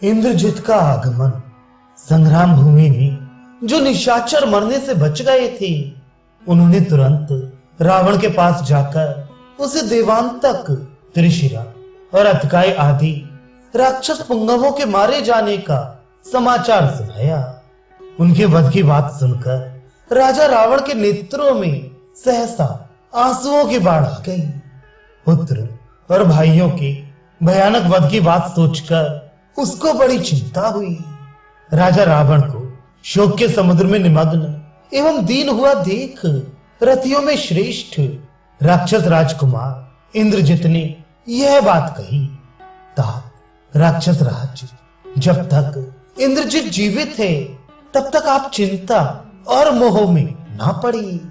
इंद्रजित का आगमन। संग्राम भूमि में जो निशाचर मरने से बच गए थे, उन्होंने तुरंत रावण के पास जाकर उसे देवांतक, त्रिशिरा और अतकाय आदि राक्षस पुंगवों के मारे जाने का समाचार सुनाया। उनके वध की बात सुनकर राजा रावण के नेत्रों में सहसा आंसुओं की बाढ़ आ गई। पुत्र और भाइयों के भयानक वध की बात सोचकर उसको बड़ी चिंता हुई। राजा रावण को शोक के समुद्र में निमग्न एवं दीन हुआ देख रथियों में श्रेष्ठ राक्षस राजकुमार इंद्रजित ने यह बात कही, तात राक्षस राज, जब तक इंद्रजित जीवित है तब तक आप चिंता और मोह में ना पड़ी।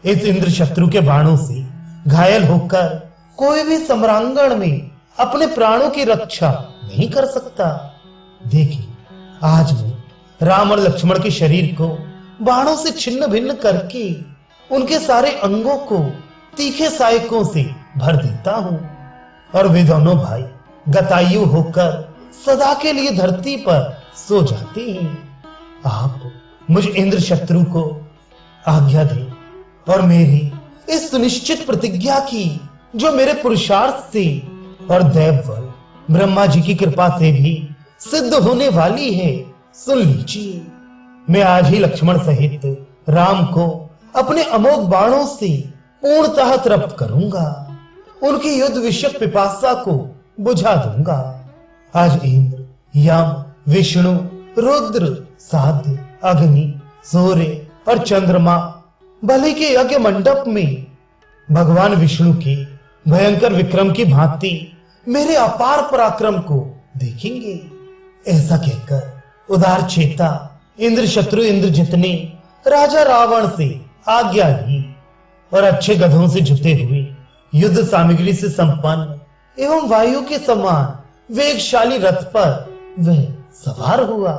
इस इंद्र शत्रु के बाणों से घायल होकर कोई भी सम्रांगण में अपने प्राणों की रक्षा नहीं कर सकता। देखिए, आज मैं राम और लक्ष्मण के शरीर को बाणों से छिन्न भिन्न करके उनके सारे अंगों को तीखे सहायकों से भर देता हूं और वे दोनों भाई गतायु होकर सदा के लिए धरती पर सो जाते हैं। आप मुझ इंद्र शत्रु को आज्ञा दें और मेरी इस सुनिश्चित प्रतिज्ञा की, जो मेरे पुरुषार्थ से और दैव बल ब्रह्मा जी की कृपा से भी सिद्ध होने वाली है, सुन लीजिए। मैं आज ही लक्ष्मण सहित राम को अपने अमोघ बाणों से पूर्णतः तृप्त करूंगा, उनकी युद्ध विषयक पिपासा को बुझा दूंगा। आज इंद्र, यम, विष्णु, रुद्र, साध्य, अग्नि, सूर्य और चंद्रमा बलि के यज्ञ मंडप में भगवान विष्णु के भयंकर विक्रम की भांति मेरे अपार पराक्रम को देखेंगे। ऐसा कहकर उदार चेता इंद्र शत्रु इंद्रजित ने राजा रावण से आज्ञा ली और अच्छे गधों से जुते हुए, युद्ध सामग्री से संपन्न एवं वायु के समान वेगशाली रथ पर वह सवार हुआ।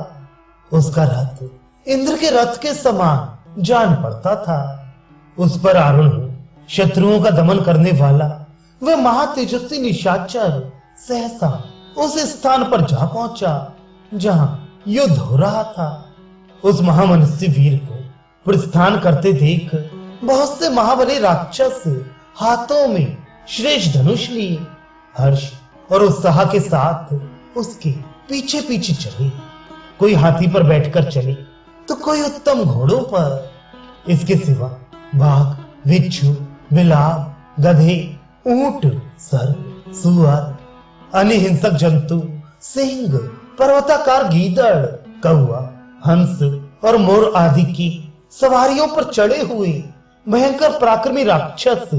उसका रथ इंद्र के रथ के समान जान पड़ता था। उस पर आरूढ़ हो शत्रुओं का दमन करने वाला वह महातेजस्वी निशाचर सहसा उस स्थान पर जा पहुंचा जहां युद्ध हो रहा था। उस महामनुष्य वीर को प्रस्थान करते देख बहुत से महाबली राक्षस हाथों में श्रेष्ठ धनुष लिए हर्ष और उत्साह के साथ उसके पीछे पीछे चले। कोई हाथी पर बैठकर चले तो कोई उत्तम घोड़ों पर। इसके सिवा बाघ, बिच्छू, बिलाव, गधे, ऊंट, सर्प, सुअर, अन्य हिंसक जंतु, सिंह, पर्वताकार गीदड़, कौआ, हंस और मोर आदि की सवारियों पर चढ़े हुए भयंकर पराक्रमी राक्षस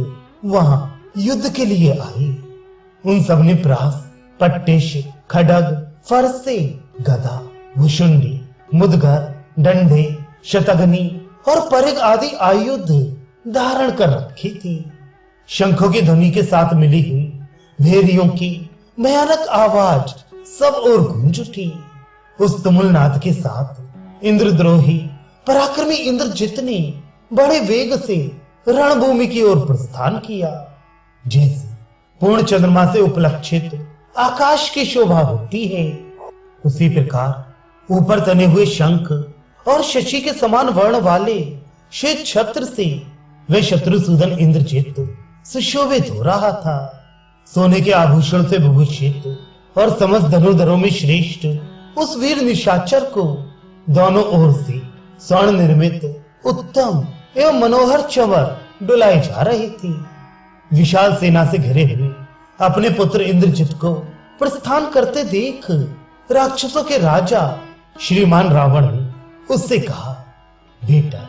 वहां युद्ध के लिए आए। उन सब ने प्रास, पट्टेश, खड्ग, फरसे, गदा, भुशुंडी, मुदगर, डंडे, शतघ्नी और परिघ आदि आयुध धारण कर रखी थी। शंखों की ध्वनि के साथ मिली हुई भेरियों की भयानक आवाज सब ओर गूंज उठी। उस तुमुल नाद के साथ इंद्रद्रोही पराक्रमी इंद्रजित ने बड़े वेग से रणभूमि की ओर प्रस्थान किया। जैसे पूर्ण चंद्रमा से उपलक्षित आकाश की शोभा होती है, उसी प्रकार ऊपर तने हुए शंख और शशि के समान वर्ण वाले श्वेत छत्र से वे शत्रुसूदन इंद्रजित सुशोभित हो रहा था। सोने के आभूषण से विभूषित और समस्त धनुर्धरों में श्रेष्ठ उस वीर निशाचर को दोनों ओर से स्वर्ण निर्मित उत्तम एवं मनोहर चंवर डुलाए जा रहे थे। विशाल सेना से घिरे हुए अपने पुत्र इंद्रजित को प्रस्थान करते देख राक्षसों के राजा श्रीमान रावण ने उससे कहा, बेटा,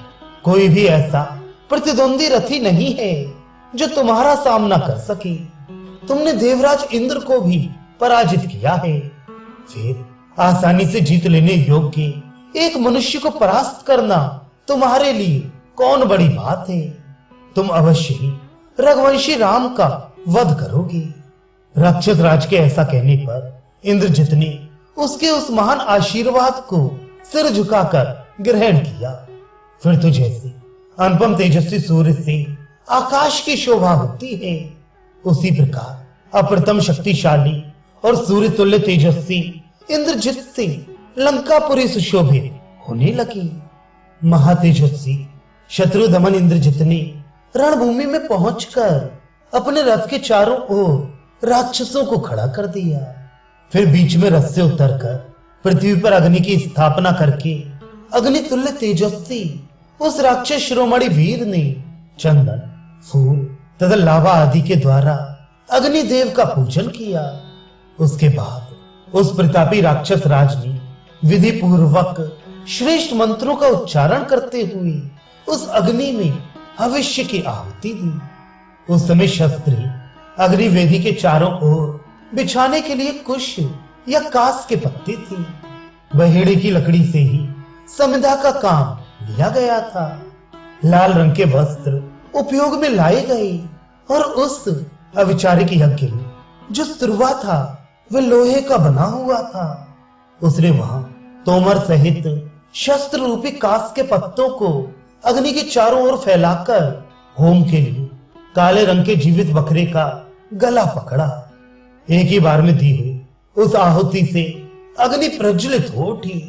कोई भी ऐसा प्रतिद्वंदी रथी नहीं है जो तुम्हारा सामना कर सके। तुमने देवराज इंद्र को भी पराजित किया है, फिर आसानी से जीत लेने योग्य एक मनुष्य को परास्त करना तुम्हारे लिए कौन बड़ी बात है। तुम अवश्य ही रघुवंशी राम का वध करोगे। राक्षस राज के ऐसा कहने पर इंद्रजित ने उसके उस महान आशीर्वाद को सिर झुकाकर ग्रहण किया। फिर तो जैसे अनुपम तेजस्वी सूर्य से आकाश की शोभा होती है, उसी प्रकार अप्रतम शक्तिशाली और सूर्य तुल्य तेजस्वी इंद्रजित से लंकापुरी सुशोभित होने लगी। महातेजस्वी शत्रु दमन इंद्रजित ने रणभूमि में पहुंचकर अपने रथ के चारों ओर राक्षसों को खड़ा कर दिया। फिर बीच में रथ से उतरकर पृथ्वी पर अग्नि की स्थापना करके अग्नि तुल्य तेजस्वी उस राक्षस शिरोमणि वीर ने चंदन, फूल तथा लावा आदि के द्वारा अग्निदेव का पूजन किया। उसके बाद उस प्रतापी राक्षस राज ने विधि पूर्वक श्रेष्ठ मंत्रों का उच्चारण करते हुए उस अग्नि में भविष्य की आहुति दी। उस समय शस्त्री अग्निवेदी के चारों ओर बिछाने के लिए कुश या कास के पत्ते थे। बहेड़े की लकड़ी से ही समिधा का काम लिया गया था। लाल रंग के वस्त्र उपयोग में लाए गए और उस अविचारिक यज्ञ में जो सुरवा था वह लोहे का बना हुआ था। उसने वहां तोमर सहित शस्त्र रूपी कास के पत्तों को अग्नि के चारों ओर फैलाकर होम के लिए काले रंग के जीवित बकरे का गला पकड़ा। एक ही बार में दी हुई उस आहुति से अग्नि प्रज्वलित हो उठी।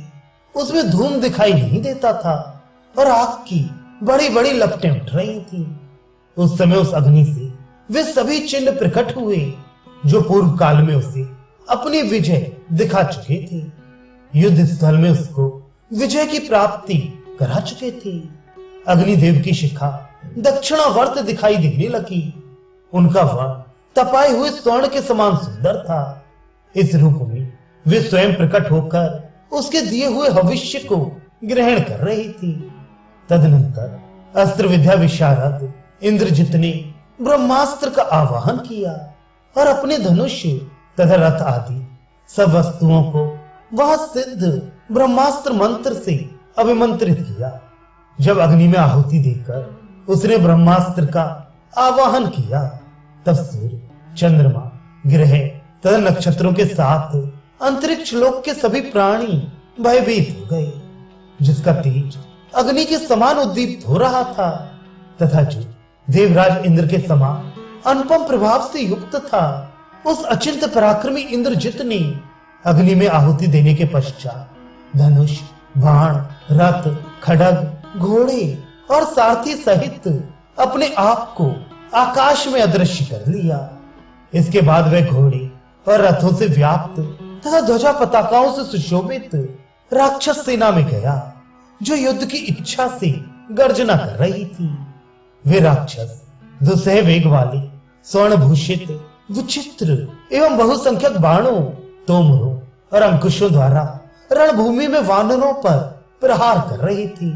उसमें धूम दिखाई नहीं देता था और आग की बड़ी बड़ी लपटें उठ रही थी। उस समय उस अग्नि से वे सभी चिन्ह प्रकट हुए जो पूर्व काल में उसे अपनी विजय दिखा चुके थे, युद्ध स्थल में उसको विजय की प्राप्ति करा चुके थे। अग्निदेव की शिखा दक्षिणावर्त दिखाई देने लगी। उनका वर्ण तपाए हुए स्वर्ण के समान सुंदर था। इस रूप में वे स्वयं प्रकट होकर उसके दिए हुए भविष्य को ग्रहण कर रही थी। तदनंतर अस्त्र विद्या विशारद इंद्रजित ने ब्रह्मास्त्र का आवाहन किया और अपने धनुष तथा रथ आदि सब वस्तुओं को वहां सिद्ध ब्रह्मास्त्र मंत्र से अभिमंत्रित किया। जब अग्नि में आहुति देकर उसने ब्रह्मास्त्र का आवाहन किया तब सूर्य, चंद्रमा, ग्रह तथा नक्षत्रों के साथ अंतरिक्ष लोक के सभी प्राणी भयभीत हो गए, जिसका तेज अग्नि के समान उद्दीप्त हो रहा था तथा जो देवराज इंद्र के समान अनुपम प्रभाव से युक्त था, उस अचिंत पराक्रमी इंद्रजित ने अग्नि में आहुति देने के पश्चात धनुष, बाण, रथ, खड्ग, घोड़े और सारथी सहित अपने आप को आकाश में अदृश्य कर लिया। इसके बाद वह घोड़े और रथों से व्याप्त तथा ध्वजा पताकाओं से सुशोभित राक्षस सेना में गया जो युद्ध की इच्छा से गर्जना कर रही थी। वे राक्षस दुसह वेग वाले स्वर्ण भूषित विचित्र एवं बहुसंख्यक बाणों, तोमरों और अंकुशों द्वारा रणभूमि में वानरों पर प्रहार कर रही थी।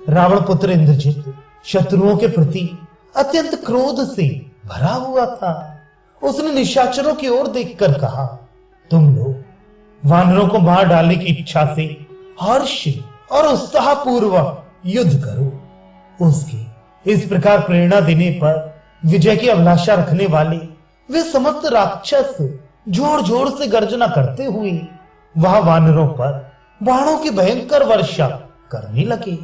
रावण पुत्र इंद्रजित शत्रुओं के प्रति अत्यंत क्रोध से भरा हुआ था। उसने निशाचरों की ओर देखकर कहा, तुम लोग वानरों को मार डालने की इच्छा से हर्ष और उत्साह पूर्वक युद्ध करो। उसकी इस प्रकार प्रेरणा देने पर विजय की अभिलाषा रखने वाले वे समस्त राक्षस जोर जोर से गर्जना करते हुए वहां वानरों पर बाणों की भयंकर वर्षा करने लगे।